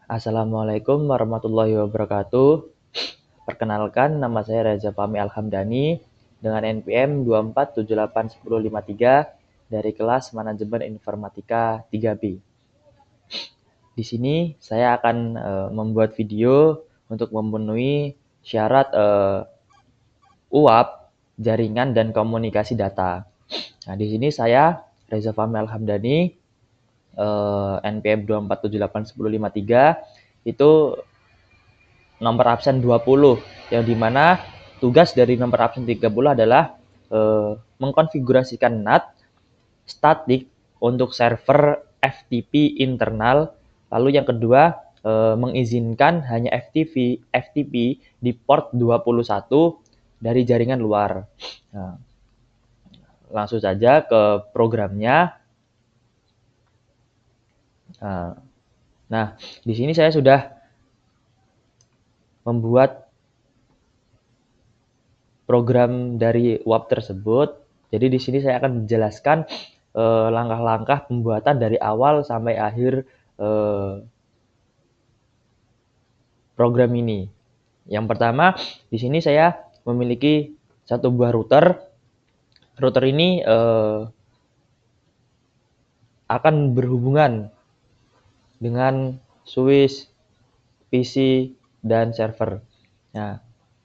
Assalamualaikum warahmatullahi wabarakatuh. Perkenalkan, nama saya Reza Fahmi Alhamdani dengan NPM 24781053 dari kelas Manajemen Informatika 3B. Di sini saya akan membuat video untuk memenuhi syarat UAP, jaringan dan komunikasi data. Nah, di sini saya Reza Fahmi Alhamdani NPM 24781053 itu nomor absen 20, yang dimana tugas dari nomor absen 30 adalah mengkonfigurasikan NAT statik untuk server FTP internal. Lalu yang kedua, mengizinkan hanya FTP di port 21 dari jaringan luar. Nah, langsung saja ke programnya. Nah, di sini saya sudah membuat program dari UAP tersebut. Jadi di sini saya akan menjelaskan langkah-langkah pembuatan dari awal sampai akhir program ini. Yang pertama, di sini saya memiliki satu buah router. Router ini akan berhubungan dengan switch, PC, dan server. Nah,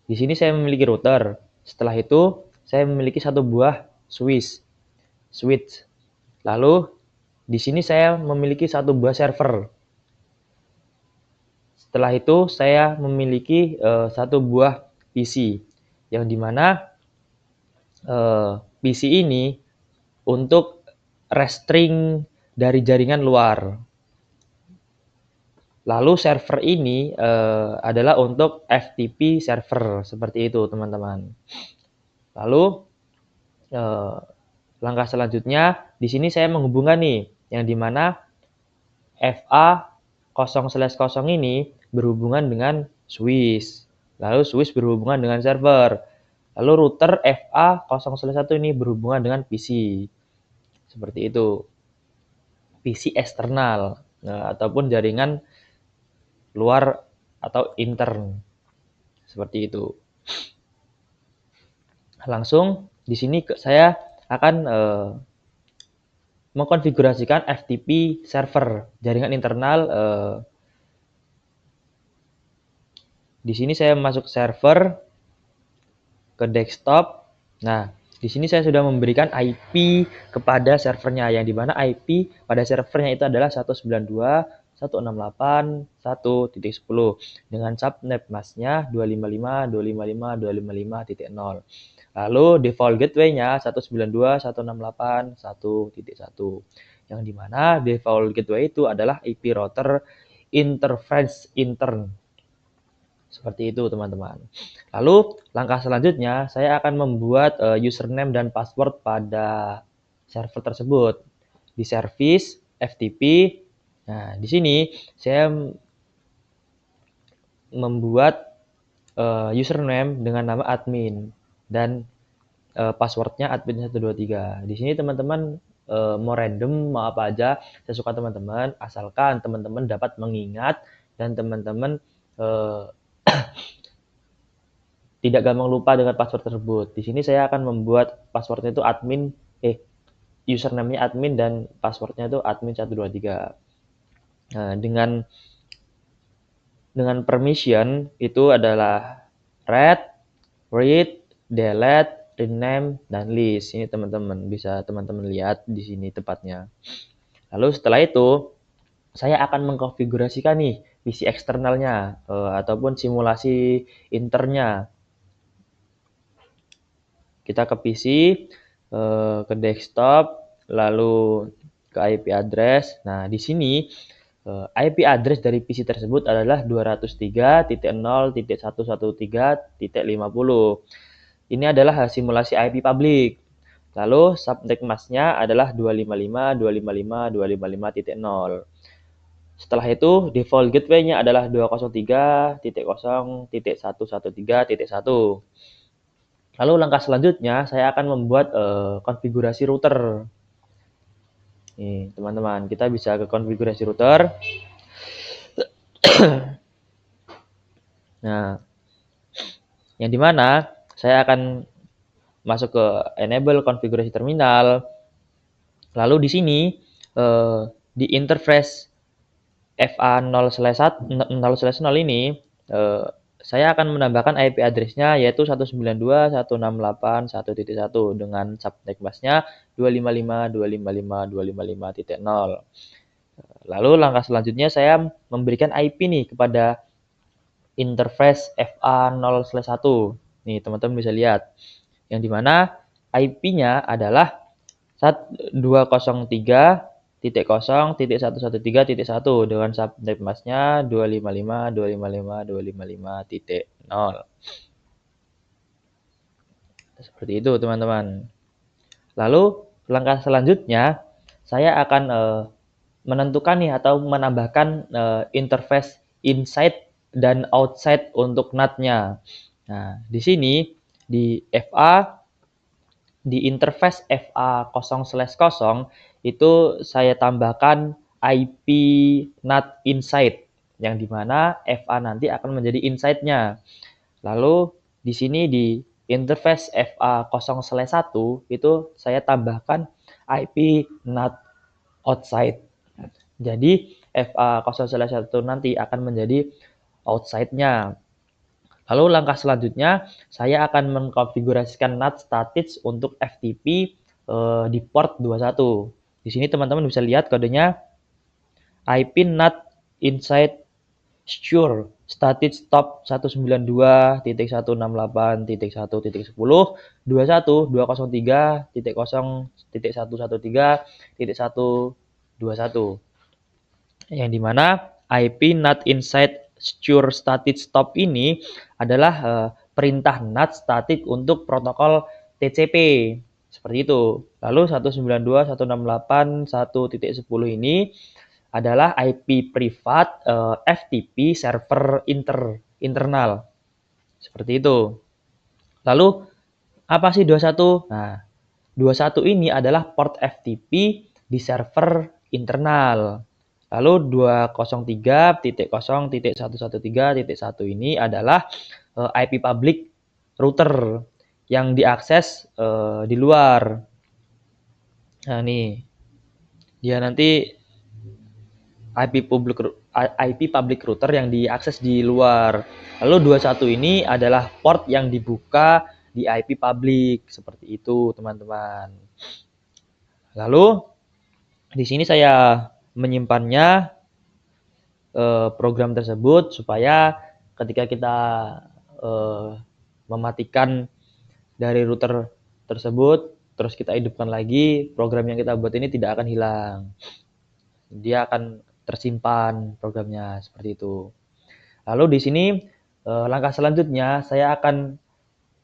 di sini saya memiliki router. Setelah itu, saya memiliki satu buah switch. Lalu, di sini saya memiliki satu buah server. Setelah itu, saya memiliki satu buah PC, yang dimana PC ini untuk restring dari jaringan luar. Lalu server ini adalah untuk FTP server, seperti itu teman-teman. Lalu langkah selanjutnya, di sini saya menghubungkan nih, yang dimana FA 0/0 ini berhubungan dengan switch. Lalu switch berhubungan dengan server. Lalu router FA 0/1 ini berhubungan dengan PC. Seperti itu. PC eksternal, ataupun jaringan luar atau intern. Seperti itu. Langsung di sini saya akan mengkonfigurasikan FTP server, jaringan internal. Di sini saya masuk server ke desktop. Nah, di sini saya sudah memberikan IP kepada servernya, yang dimana IP pada servernya itu adalah 192.168.1.10 dengan subnet masknya 255.255.255.0. Lalu default gateway-nya 192.168.1.1, yang dimana default gateway itu adalah IP router interface intern. Seperti itu teman-teman. Lalu langkah selanjutnya saya akan membuat username dan password pada server tersebut di service FTP. Nah, di sini saya membuat username dengan nama admin dan passwordnya admin 123. Di sini teman-teman mau random, mau apa aja sesuka teman-teman, asalkan teman-teman dapat mengingat dan teman-teman tidak gampang lupa dengan password tersebut. Di sini saya akan membuat passwordnya itu username-nya admin dan passwordnya itu admin 123. Nah, dengan permission itu adalah read, delete, rename, dan list. Ini teman-teman bisa teman-teman lihat di sini tepatnya. Lalu setelah itu saya akan mengkonfigurasikan nih PC eksternalnya ataupun simulasi internnya. Kita ke PC, ke desktop, lalu ke IP address. Nah, di sini IP address dari PC tersebut adalah 203.0.113.50. Ini adalah simulasi IP public. Lalu subnet masknya adalah 255.255.255.0. Setelah itu default gateway-nya adalah 203.0.113.1. Lalu langkah selanjutnya saya akan membuat konfigurasi router. Nih, teman-teman, kita bisa ke konfigurasi router. Nah, yang dimana saya akan masuk ke enable konfigurasi terminal. Lalu di sini di interface FA0/0 ini saya akan menambahkan IP address-nya yaitu 192.168.1.1 dengan subnet busnya 255.255.255.0. Lalu langkah selanjutnya saya memberikan IP nih kepada interface FA0/1. Nih teman-teman bisa lihat. Yang dimana IP-nya adalah 203.0.113.1 dengan subnet masknya 255.255.255.0. Seperti itu teman-teman. Lalu langkah selanjutnya saya akan menentukan nih atau menambahkan interface inside dan outside untuk NAT-nya. Nah, di sini di interface FA0/0 itu saya tambahkan IP NAT inside yang dimana FA nanti akan menjadi inside-nya. Lalu di sini di interface FA0/1 itu saya tambahkan IP NAT outside. Jadi FA0/1 nanti akan menjadi outside-nya. Lalu langkah selanjutnya saya akan mengkonfigurasikan NAT static untuk FTP di port 21. Di sini teman-teman bisa lihat kodenya IP NAT inside secure static stop 192.168.1.10 21.203.0.113.121 yang dimana IP NAT inside secure static stop ini adalah perintah NAT static untuk protokol TCP seperti itu. Lalu 192.168.1.10 ini adalah IP privat FTP server internal seperti itu. Lalu apa sih 21? Nah, 21 ini adalah port FTP di server internal. Lalu 203.0.113.1 ini adalah IP public router yang diakses di luar. Nah, nih. Dia nanti IP public router yang diakses di luar. Lalu 21 ini adalah port yang dibuka di IP public seperti itu, teman-teman. Lalu di sini saya menyimpannya program tersebut supaya ketika kita mematikan dari router tersebut terus kita hidupkan lagi, program yang kita buat ini tidak akan hilang. Dia akan tersimpan programnya seperti itu. Lalu di sini langkah selanjutnya saya akan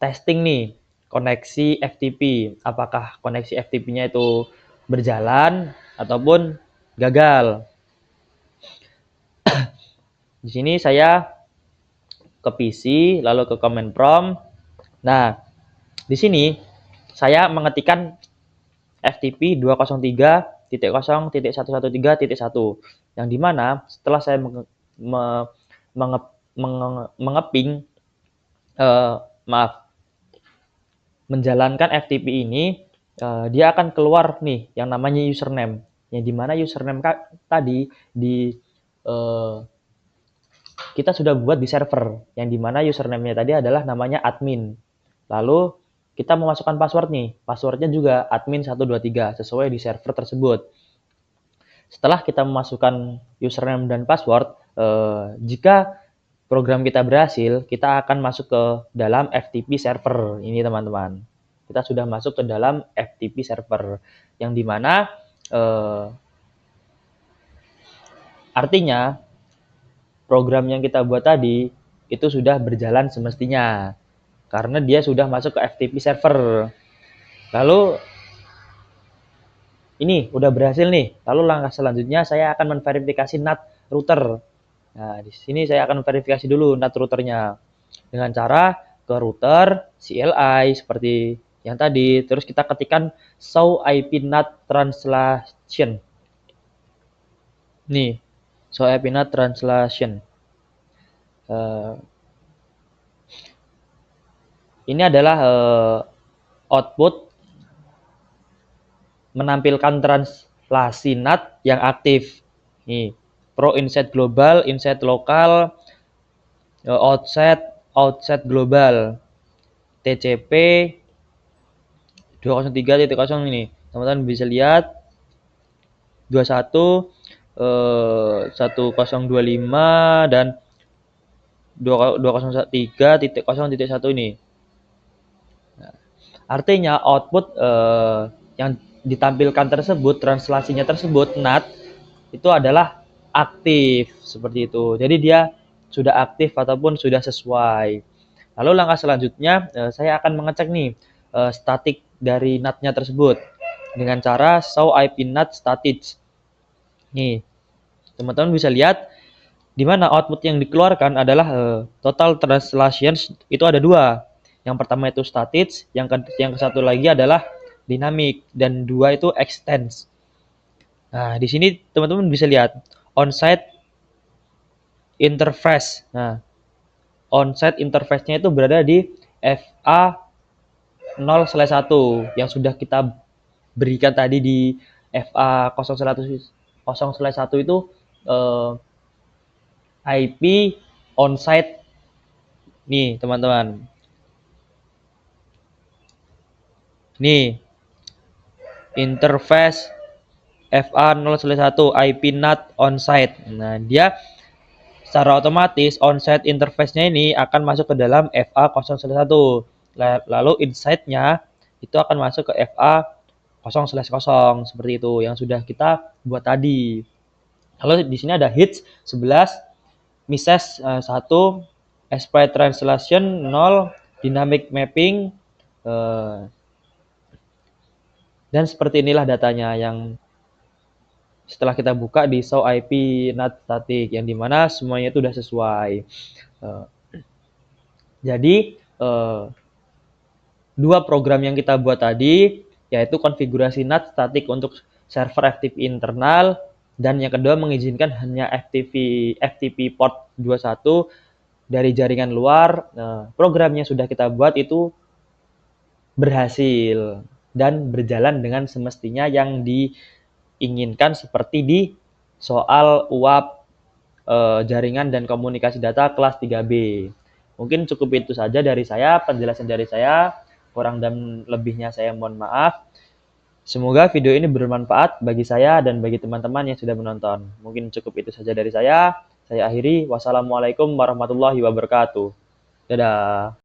testing nih koneksi FTP. Apakah koneksi FTP-nya itu berjalan ataupun gagal. Di sini saya ke PC, lalu ke command prompt. Nah, di sini saya mengetikkan FTP 203.0.113.1 yang dimana setelah saya menjalankan FTP ini, dia akan keluar nih yang namanya username. Yang dimana username tadi kita sudah buat di server. Yang dimana username-nya tadi adalah namanya admin. Lalu kita memasukkan password nih. Passwordnya juga admin123 sesuai di server tersebut. Setelah kita memasukkan username dan password, jika program kita berhasil, kita akan masuk ke dalam FTP server. Ini teman-teman. Kita sudah masuk ke dalam FTP server. Yang dimana artinya program yang kita buat tadi itu sudah berjalan semestinya. Karena dia sudah masuk ke FTP server. Lalu ini udah berhasil nih. Lalu langkah selanjutnya saya akan memverifikasi NAT router. Nah, di sini saya akan verifikasi dulu NAT routernya dengan cara ke router CLI seperti yang tadi. Terus kita ketikkan show IP NAT translation. Nih, So IP NAT translation. Ini adalah output menampilkan translasi NAT yang aktif. Nih, pro inset global, inset lokal, outset global, TCP 203.0 ini. Teman-teman bisa lihat 21 1025 dan 203.0.1 ini. Nah, artinya output yang ditampilkan tersebut, translasinya tersebut NAT itu adalah aktif seperti itu. Jadi dia sudah aktif ataupun sudah sesuai. Lalu langkah selanjutnya saya akan mengecek nih statik dari NAT-nya tersebut dengan cara show IP NAT static. Nih, teman-teman bisa lihat di mana output yang dikeluarkan adalah total translations itu ada dua. Yang pertama itu static, yang satu lagi adalah dynamic, dan dua itu extends. Nah, di sini teman-teman bisa lihat on-site interface. Nah, on-site interface-nya itu berada di FA 0/1 yang sudah kita berikan tadi di FA 0/1 itu IP on-site nih teman-teman. Nih interface FA 0/1 IP NAT on-site. Nah, dia secara otomatis on-site interface-nya ini akan masuk ke dalam FA 0/1. Lalu inside-nya itu akan masuk ke FA 0/0 seperti itu yang sudah kita buat tadi. Lalu di sini ada hits 11, misses 1, sprite translation 0, dynamic mapping, dan seperti inilah datanya yang setelah kita buka di show IP NAT static yang dimana semuanya itu sudah sesuai. Jadi dua program yang kita buat tadi yaitu konfigurasi NAT static untuk server FTP internal, dan yang kedua mengizinkan hanya FTP port 21 dari jaringan luar. Programnya sudah kita buat itu berhasil dan berjalan dengan semestinya yang diinginkan seperti di soal UAP jaringan dan komunikasi data kelas 3B. Mungkin cukup itu saja dari saya, penjelasan dari saya. Kurang dan lebihnya saya mohon maaf. Semoga video ini bermanfaat bagi saya dan bagi teman-teman yang sudah menonton. Mungkin cukup itu saja dari saya. Saya akhiri. Wassalamualaikum warahmatullahi wabarakatuh. Dadah.